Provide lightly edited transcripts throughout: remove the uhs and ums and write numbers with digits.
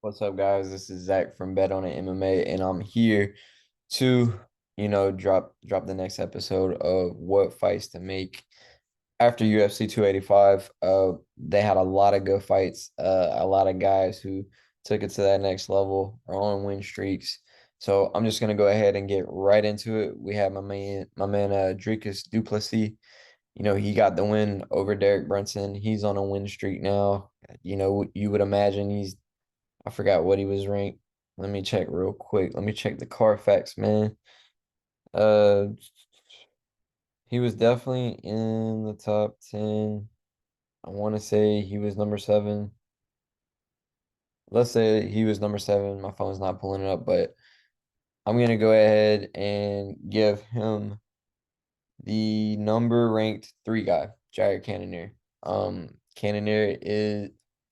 What's up, guys? This is Zach from Bet on It MMA, and I'm here to, drop the next episode of what fights to make after UFC 285. They had a lot of good fights, a lot of guys who took it to that next level, are on win streaks. So I'm just gonna go ahead and get right into it. We have my man, Dricus Duplessis. He got the win over Derek Brunson. He's on a win streak now. You would imagine I forgot what he was ranked. Let me check real quick. Let me check the Carfax, man. Uh, he was definitely in the top 10. I want to say he was number seven. Let's say he was number seven. My phone's not pulling it up, but I'm gonna go ahead and give him the number ranked three guy, Jair Cannonier. Cannonier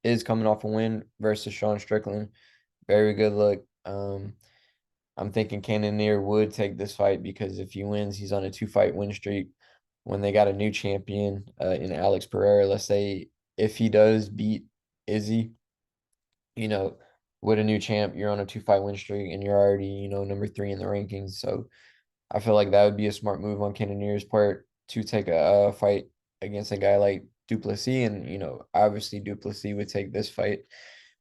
is coming off a win versus Sean Strickland. Very good look. I'm thinking Cannonier would take this fight because if he wins, he's on a two-fight win streak. When they got a new champion in Alex Pereira, let's say if he does beat Izzy, you know, with a new champ, you're on a two-fight win streak and you're already, number three in the rankings. So I feel like that would be a smart move on Cannonier's part to take a fight against a guy like Duplessis. And, obviously Duplessis would take this fight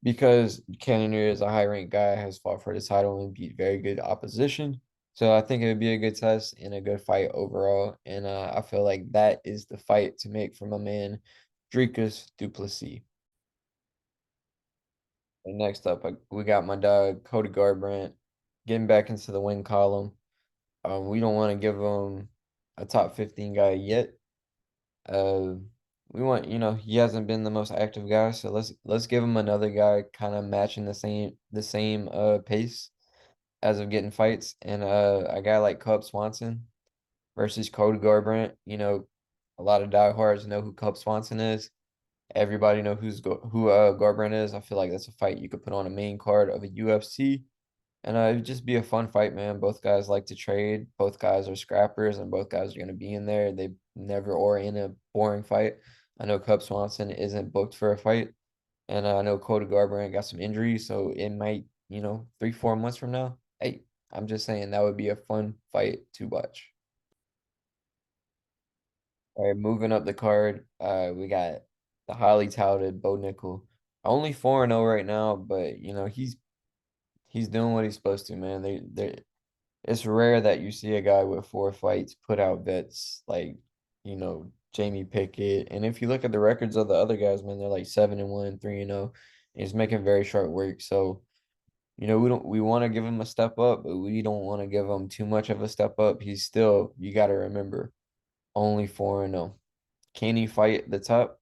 because Cannonier is a high ranked guy, has fought for the title and beat very good opposition. So I think it would be a good test and a good fight overall. And I feel like that is the fight to make for my man, Dricus Duplessis. And next up, we got my dog, Cody Garbrandt, getting back into the win column. We don't want to give him a top 15 guy yet. Uh, we want, he hasn't been the most active guy, so let's give him another guy kind of matching the same pace as of getting fights, and a guy like Cub Swanson versus Cody Garbrandt. A lot of diehards know who Cub Swanson is. Everybody know who Garbrandt is. I feel like that's a fight you could put on a main card of a UFC. And it'd just be a fun fight, man. Both guys like to trade. Both guys are scrappers, and both guys are going to be in there. They never are in a boring fight. I know Cub Swanson isn't booked for a fight, and I know Cody Garbrandt got some injuries, so it might, 3, 4 months from now. Hey, I'm just saying that would be a fun fight to watch. All right, moving up the card, we got the highly touted Bo Nickel. Only 4-0 right now, but he's doing what he's supposed to, man. They It's rare that you see a guy with four fights put out vets like, Jamie Pickett. And if you look at the records of the other guys, man, they're like 7-1, 3-0. He's making very short work. So, we want to give him a step up, but we don't want to give him too much of a step up. He's still, you got to remember, only 4-0. Can he fight at the top?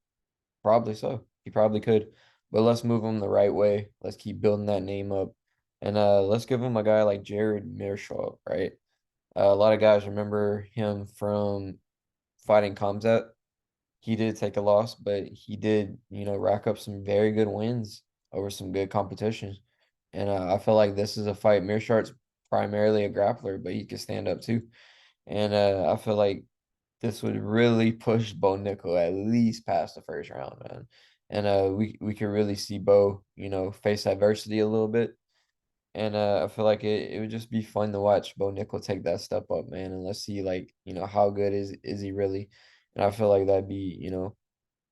Probably so. He probably could. But let's move him the right way. Let's keep building that name up. And let's give him a guy like Jared Mearshall, right? A lot of guys remember him from fighting Kamzat. He did take a loss, but he did, rack up some very good wins over some good competition. And I feel like this is a fight. Mearshart's primarily a grappler, but he can stand up too. And I feel like this would really push Bo Nickel at least past the first round, man. And we could really see Bo, face adversity a little bit. And I feel like it would just be fun to watch Bo Nickel take that step up, man. And let's see, like, how good is he really? And I feel like that'd be,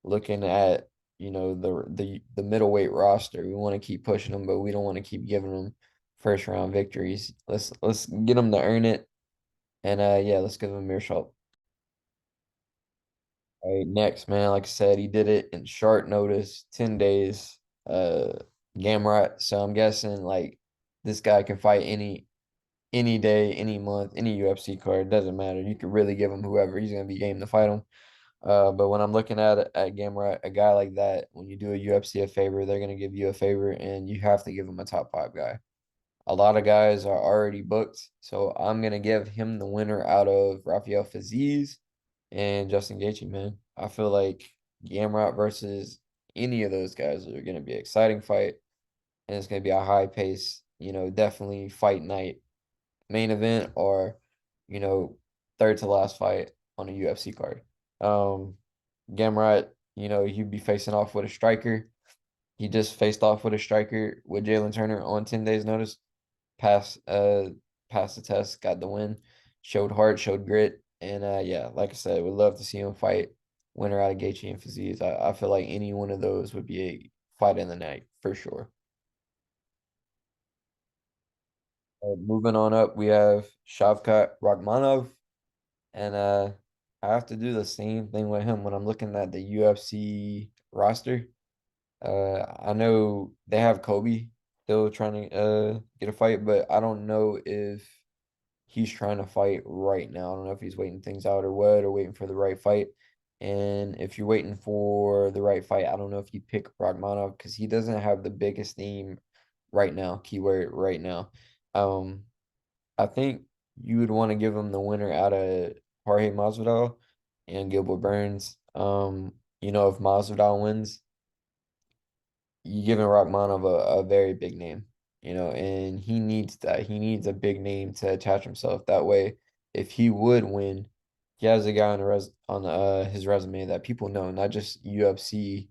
looking at, the middleweight roster. We want to keep pushing them, but we don't want to keep giving them first round victories. Let's get them to earn it. And yeah, let's give them Mearshalt. All right, next, man. Like I said, he did it in short notice, 10 days. Uh Gamrot. So I'm guessing like this guy can fight any day, any month, any UFC card, doesn't matter. You could really give him whoever. He's gonna be game to fight him. But when I'm looking at Gamera, a guy like that, when you do a UFC a favor, they're gonna give you a favor, and you have to give him a top five guy. A lot of guys are already booked, so I'm gonna give him the winner out of Rafael Fiziev and Justin Gaethje, man. I feel like Gamrot versus any of those guys are gonna be an exciting fight, and it's gonna be a high pace, definitely fight night main event or, you know, third to last fight on a UFC card. Um, Gamrot, he'd be facing off with a striker. He just faced off with a striker with Jalen Turner on 10 days notice. Passed passed the test, got the win, showed heart, showed grit, and yeah, like I said, would love to see him fight winner out of Gaethje and Fiziev. I feel like any one of those would be a fight in the night for sure. Moving on up, we have Shavkat Rakhmonov, and I have to do the same thing with him when I'm looking at the UFC roster. I know they have Kobe still trying to get a fight, but I don't know if he's trying to fight right now. I don't know if he's waiting things out or what, or waiting for the right fight. And if you're waiting for the right fight, I don't know if you pick Ragmanov because he doesn't have the biggest name right now. Keyword right now. Um, I think you would want to give him the winner out of Jorge Masvidal and Gilbert Burns. If Masvidal wins, you giving Rachmanov a very big name, and he needs that. He needs a big name to attach himself. That way, if he would win, he has a guy on his resume that people know, not just UFC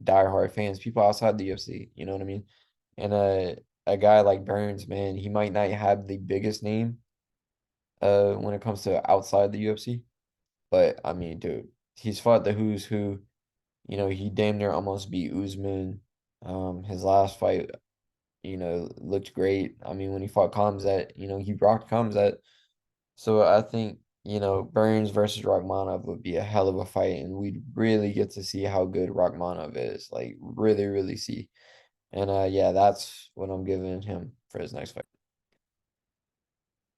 diehard fans, people outside the UFC. You know what I mean? And a guy like Burns, man, he might not have the biggest name when it comes to outside the UFC, but I mean, dude, he's fought the who's who. He damn near almost beat Usman. His last fight, looked great. I mean, when he fought Khamzat, he rocked Khamzat. So I think, Burns versus Rakhmonov would be a hell of a fight, and we'd really get to see how good Rakhmonov is. Like, really, really see. And yeah, that's what I'm giving him for his next fight.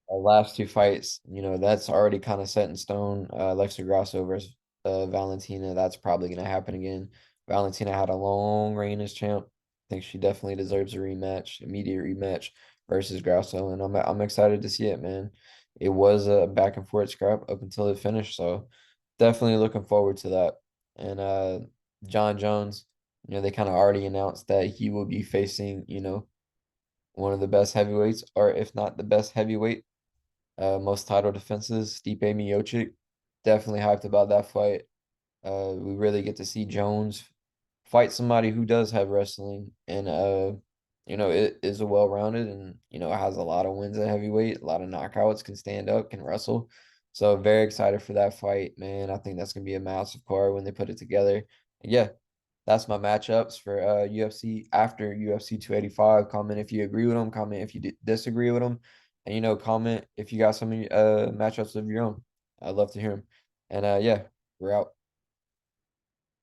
Last two fights, that's already kind of set in stone. Alexa Grasso versus Valentina, that's probably going to happen again. Valentina had a long reign as champ. I think she definitely deserves a rematch, immediate rematch versus Grasso, and I'm excited to see it, man. It was a back and forth scrap up until it finished, so definitely looking forward to that. And John Jones, they kind of already announced that he will be facing, one of the best heavyweights, or if not the best heavyweight most title defenses, Stipe Miocic. Definitely hyped about that fight. We really get to see Jones fight somebody who does have wrestling and it is a well-rounded and has a lot of wins at heavyweight, a lot of knockouts, can stand up, can wrestle. So very excited for that fight, man. I think that's gonna be a massive card when they put it together. Yeah, that's my matchups for UFC after UFC 285. Comment if you agree with them. Comment if you disagree with them. And comment if you got some matchups of your own. I'd love to hear them. And yeah, we're out.